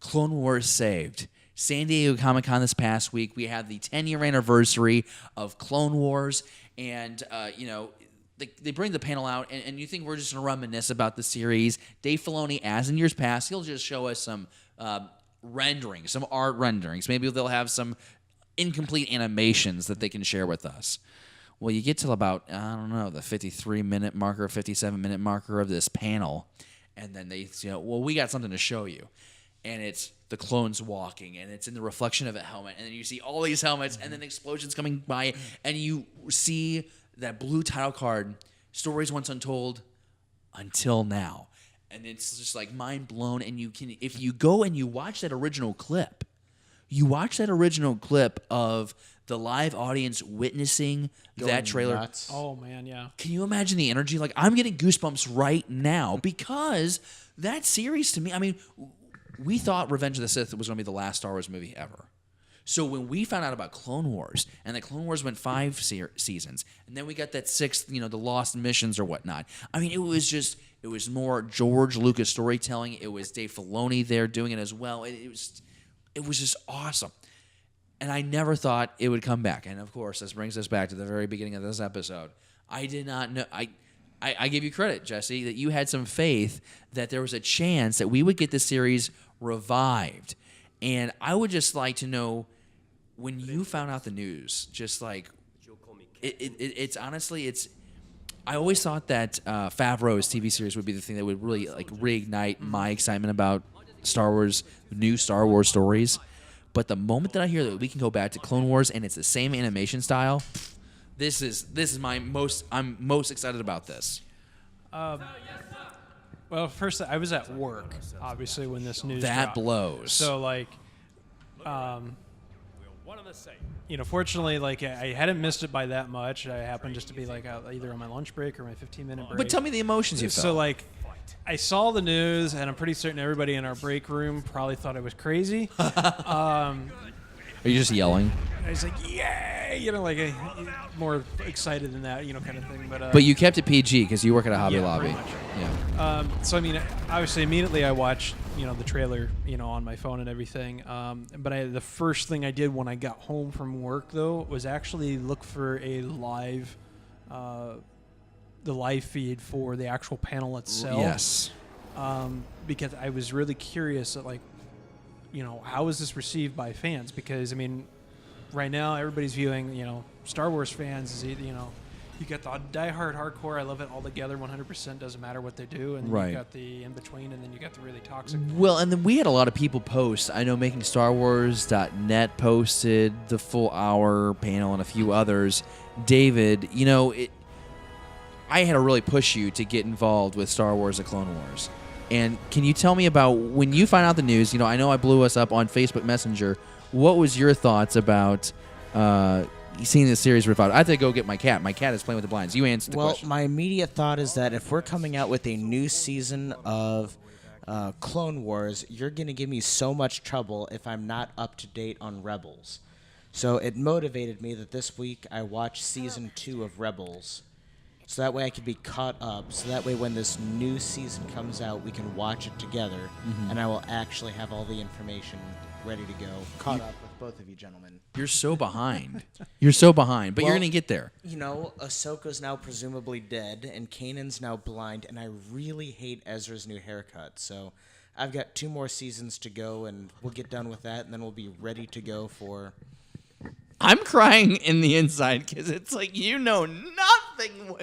Clone Wars saved. San Diego Comic-Con this past week, we had the 10-year anniversary of Clone Wars, and, they bring the panel out, and you think we're just going to reminisce about the series. Dave Filoni, as in years past, he'll just show us some renderings, some art renderings. Maybe they'll have some incomplete animations that they can share with us. Well, you get to about, the 53-minute marker, 57-minute marker of this panel, and then they say, we got something to show you. And it's the clones walking, and it's in the reflection of a helmet, and then you see all these helmets, and then explosions coming by, and you see that blue title card, Stories Once Untold, Until Now. And it's just like mind blown, and if you go and you watch that original clip, of the live audience witnessing that trailer. Nuts. Oh, man, yeah. Can you imagine the energy? Like, I'm getting goosebumps right now because that series to me, I mean, we thought Revenge of the Sith was going to be the last Star Wars movie ever. So when we found out about Clone Wars, and that Clone Wars went 5 seasons, and then we got that 6th, the Lost Missions or whatnot. I mean, it was more George Lucas storytelling. It was Dave Filoni there doing it as well. It was just awesome. And I never thought it would come back. And of course, this brings us back to the very beginning of this episode. I did not know. I give you credit, Jesse, that you had some faith that there was a chance that we would get this series revived. And I would just like to know, when you found out the news, just like, it's honestly, I always thought that Favreau's TV series would be the thing that would really like reignite my excitement about Star Wars, new Star Wars stories. But the moment that I hear that we can go back to Clone Wars and it's the same animation style, this is I'm most excited about this. Well, first, I was at work, obviously, when this news That dropped. blows. So, like, fortunately, like, I hadn't missed it by that much. I happened just to be, like, out either on my lunch break or my 15-minute break. But tell me the emotions you felt. So, like, I saw the news, and I'm pretty certain everybody in our break room probably thought I was crazy. Are you just yelling? I was like, yay! More excited than that, kind of thing. But you kept it PG because you work at a Hobby Lobby. Pretty much. Yeah. So, I mean, obviously, immediately I watched, the trailer, on my phone and everything. But the first thing I did when I got home from work, though, was actually look for a the live feed for the actual panel itself. Yes. Because I was really curious at, like, how is this received by fans? Because, I mean, right now everybody's viewing, Star Wars fans as, you got the diehard hardcore, I love it all together, 100%, doesn't matter what they do, and then you got the in-between, and then you got the really toxic. Well, and then we had a lot of people post. I know MakingStarWars.net posted the full hour panel and a few others. David, I had to really push you to get involved with Star Wars and Clone Wars. And can you tell me about when you find out the news? I know I blew us up on Facebook Messenger. What was your thoughts about seeing this series revived? I had to go get my cat. My cat is playing with the blinds. You answered the question. Well, my immediate thought is that if we're coming out with a new season of Clone Wars, you're going to give me so much trouble if I'm not up to date on Rebels. So it motivated me that this week I watched Season 2 of Rebels. So that way I could be caught up. So that way when this new season comes out, we can watch it together, and I will actually have all the information ready to go, caught up with both of you gentlemen. You're so behind. You're so behind, but you're going to get there. Ahsoka's now presumably dead, and Kanan's now blind, and I really hate Ezra's new haircut. So I've got 2 more seasons to go, and we'll get done with that, and then we'll be ready to go for... I'm crying in the inside because it's like, nothing.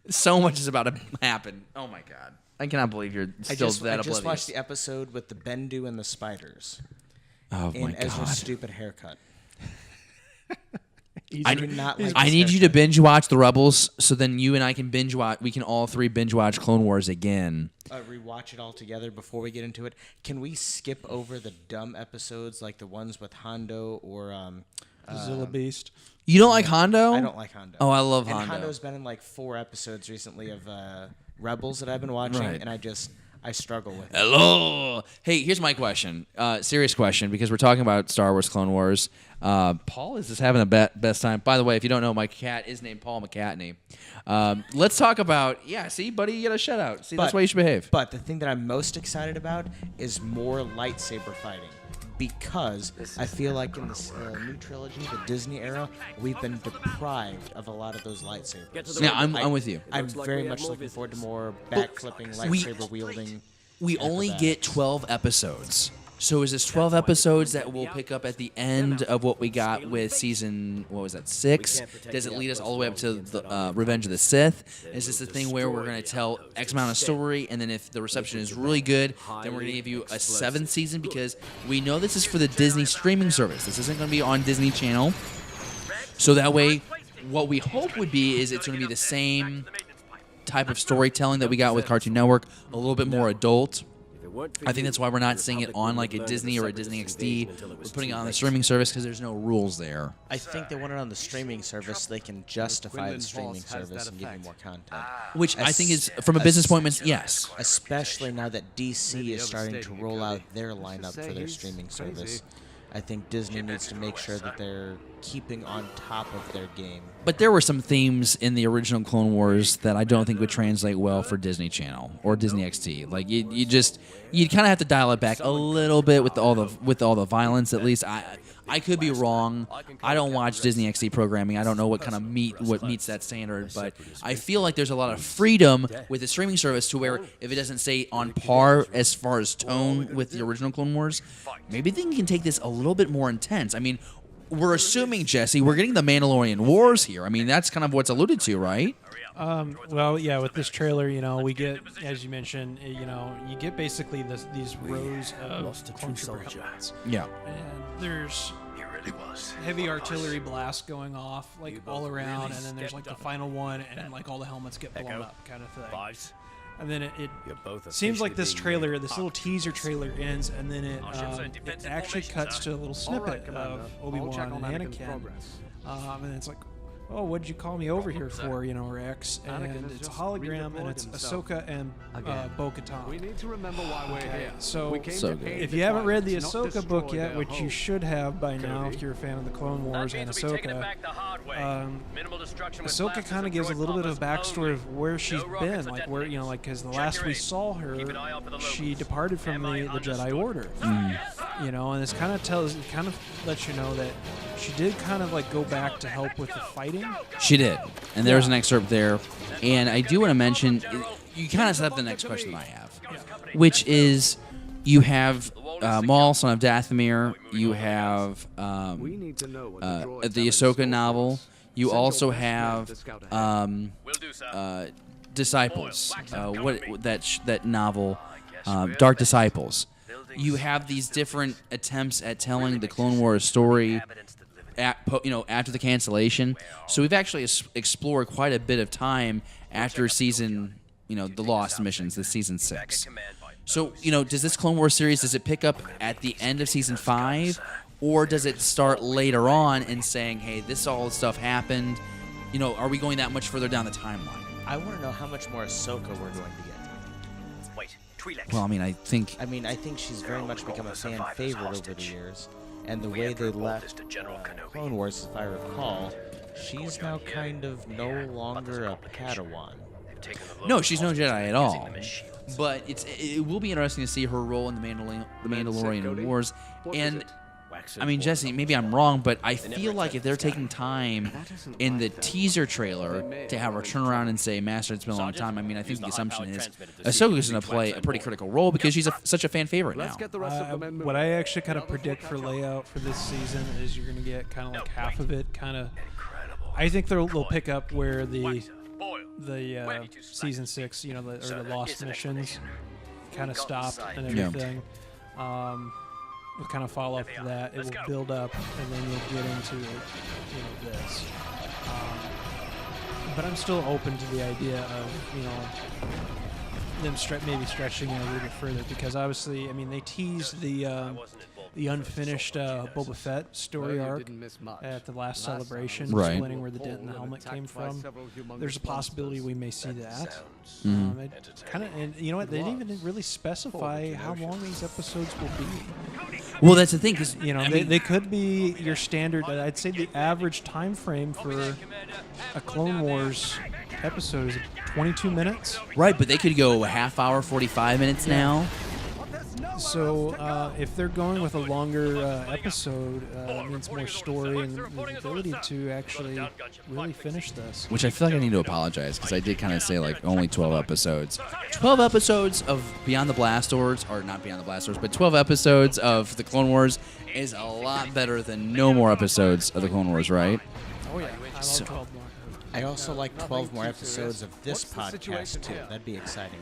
So much is about to happen. Oh, my God. I cannot believe you're still that oblivious. I just watched the episode with the Bendu and the spiders. Oh, my God. Ezra's stupid haircut. I need you to binge watch the Rebels, so then you and I can binge watch. We can all 3 binge watch Clone Wars again. Rewatch it all together before we get into it. Can we skip over the dumb episodes like the ones with Hondo or Zilla Beast? You don't like Hondo? I don't like Hondo. Oh, I love Hondo. And Hondo's been in like 4 episodes recently of Rebels that I've been watching, and I struggle with it. Hello. Hey, here's my question. Serious question, because we're talking about Star Wars Clone Wars. Paul is just having the best time. By the way, if you don't know, my cat is named Paul McCartney. Let's talk about, see, buddy, you get a shout out. See, that's why you should behave. But the thing that I'm most excited about is more lightsaber fighting. Because I feel like in this new trilogy, the Disney era, we've been deprived of a lot of those lightsabers. Yeah, I'm with you. I'm very much looking forward to more backflipping, lightsaber wielding. We only get 12 episodes. So is this 12 episodes that we'll pick up at the end of what we got with season, 6? Does it lead us all the way up to the Revenge of the Sith? Is this the thing where we're going to tell X amount of story, and then if the reception is really good, then we're going to give you a 7th season? Because we know this is for the Disney streaming service. This isn't going to be on Disney Channel. So that way, what we hope would be is it's going to be the same type of storytelling that we got with Cartoon Network, a little bit more adult. I think that's why we're not seeing it on like a Disney or a Disney XD. We're putting it on the streaming service because there's no rules there. I think they want it on the streaming service so they can justify the streaming service and give you more content. Which I think is, from a business point, yes. Especially now that DC is starting to roll out their lineup for their streaming service. I think Disney needs to make sure that they're keeping on top of their game. But there were some themes in the original Clone Wars that I don't think would translate well for Disney Channel or Disney XD. Like you kind of have to dial it back a little bit with all the violence. At least I could be wrong. I don't watch Disney XD programming. I don't know what kind of meets that standard. But I feel like there's a lot of freedom with the streaming service to where if it doesn't stay on par as far as tone with the original Clone Wars, maybe they can take this a little bit more intense. I mean, we're assuming, Jesse, we're getting the Mandalorian Wars here. I mean, that's kind of what's alluded to, right? Well, yeah, with this trailer, we get, as you mentioned, you get basically these rows of clone trooper helmets. Yeah. And there's heavy artillery blasts going off, like, all around, and then there's, like, the final one, and, like, all the helmets get blown up kind of thing. And then it seems like this trailer, this little teaser trailer ends, and then it actually cuts to a little snippet of Obi-Wan and Anakin. And it's like, oh, what'd you call me over here for, Rex? And it's a hologram, and it's Ahsoka and Bo-Katan. We need to remember why we're here. So good. if you haven't read the Ahsoka book yet, which you should have by now if you're a fan of the Clone Wars and Ahsoka, Ahsoka kind of gives a little bit of backstory of where she's been, like where, because the last we saw her, she departed from the Jedi Order. And this kind of lets you know that she did kind of like go back to help with the fighting. She did. And there's an excerpt there. And I do want to mention, you kind of set up the next question that I have, which is you have Maul, son of Dathomir. You have the Ahsoka novel. You also have Disciples. That novel, Dark Disciples. You have these different attempts at telling the Clone Wars story after the cancellation. So we've actually explored quite a bit of time after season, the Lost missions, this season 6. So, does this Clone Wars series, does it pick up at the end of season 5? Or does it start later on and saying, hey, this all stuff happened? Are we going that much further down the timeline? I want to know how much more Ahsoka we're going to get. Wait, well, I think she's very much become a fan favorite over the years. And the way they left Clone Wars, if I recall, she's now kind of no longer a Padawan. No, she's no Jedi at all. But it will be interesting to see her role in the Mandalorian Wars. And Jesse, maybe I'm wrong, but I feel like if they're taking time in the teaser trailer to have her turn around and say, Master, it's been a long time, I think the assumption is Ahsoka's going to play a pretty critical role because she's such a fan favorite now. What I actually kind of predict for layout for this season is you're going to get kind of like half of it kind of... I think they'll pick up where the season 6, or the Lost missions kind of stopped and everything. We'll kind of follow up to that. It will build up, and then you'll get into this. But I'm still open to the idea of them maybe stretching it a little bit further because obviously, they teased the the unfinished Boba Fett story Well, you arc didn't miss much. at the last celebration, Right. explaining where the dent in the helmet came from. There's a possibility we may see that. And you know what? They didn't even really specify how long these episodes will be. Well, that's the thing, because You know, they could be your standard. I'd say the average time frame for a Clone Wars episode is 22 minutes. right, but they could go a half hour, 45 minutes now. So if they're going with a longer episode, it means more story and the ability to actually really finish this. Which I feel like I need to apologize, because I did kind of say like only 12 episodes. 12 episodes of Beyond the Blast Doors, or not Beyond the Blast Doors, but 12 episodes of the Clone Wars is a lot better than no more episodes of the Clone Wars, right? Oh yeah, I love 12 more. I also like 12 more episodes of this podcast too. That'd be exciting.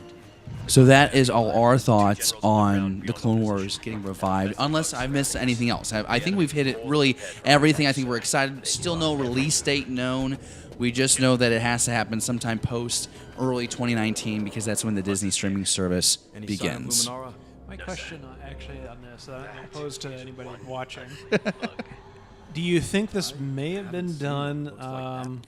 So that is all our thoughts on the Clone Wars getting revived, unless I've missed anything else. I think we've hit it really everything. I think we're excited. Still no release date known. We just know that it has to happen sometime post early 2019, because that's when the Disney streaming service begins. My question actually on this, opposed to anybody watching, do you think this may have been done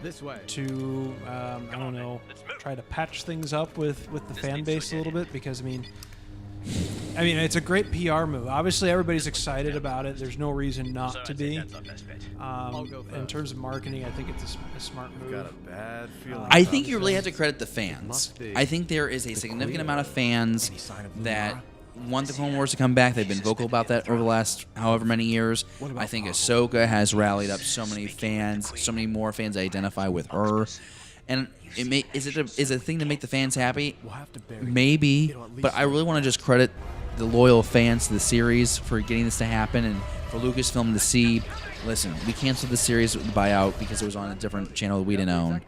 This way. to, I don't know, try to patch things up with the fan base a little bit? Because, I mean, it's a great PR move. Obviously, everybody's excited about it. There's no reason not to be. In terms of marketing, I think it's a smart move. Got a bad feeling. I think you really have to credit the fans. I think there is a significant amount of fans that want the Clone Wars to come back. They've been vocal about that over the last however many years. I think Ahsoka has rallied up so many fans, so many more fans identify with her. And is it a thing to make the fans happy? Maybe, but I really want to just credit the loyal fans to the series for getting this to happen, and for Lucasfilm to see, listen, we canceled the series with the buyout because it was on a different channel that we didn't own.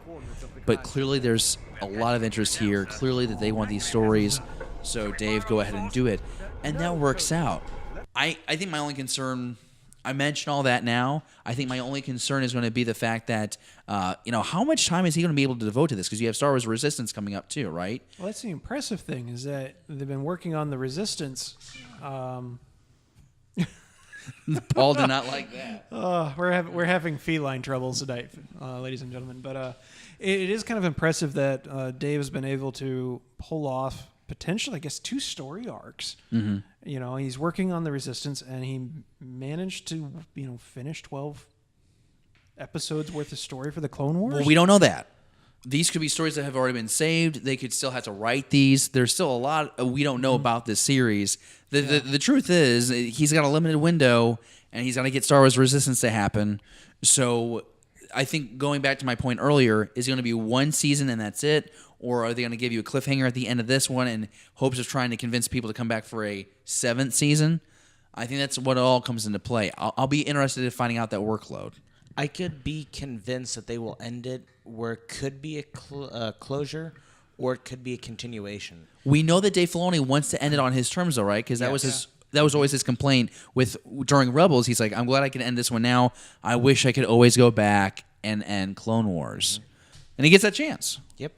But clearly there's a lot of interest here. Clearly that they want these stories. So, Dave, go ahead and do it. And that works out. I think my only concern, I mentioned all that now. I think my only concern is going to be the fact that, how much time is he going to be able to devote to this? Because you have Star Wars Resistance coming up too, right? Well, that's the impressive thing, is that they've been working on the Resistance. Paul did not like that. We're having feline troubles tonight, ladies and gentlemen. But it is kind of impressive that Dave has been able to pull off potentially, I guess, 2 story arcs. Mm-hmm. You know, he's working on the Resistance, and he managed to, finish 12 episodes worth of story for the Clone Wars. Well, we don't know that. These could be stories that have already been saved. They could still have to write these. There's still a lot we don't know about this series. The truth is, he's got a limited window, and he's got to get Star Wars Resistance to happen. So I think, going back to my point earlier, is it going to be one season and that's it? Or are they going to give you a cliffhanger at the end of this one in hopes of trying to convince people to come back for a 7th season? I think that's what all comes into play. I'll be interested in finding out that workload. I could be convinced that they will end it where it could be a closure, or it could be a continuation. We know that Dave Filoni wants to end it on his terms, though, right? Because that was always his complaint during Rebels. He's like, I'm glad I can end this one now. I wish I could always go back and end Clone Wars. And he gets that chance. Yep.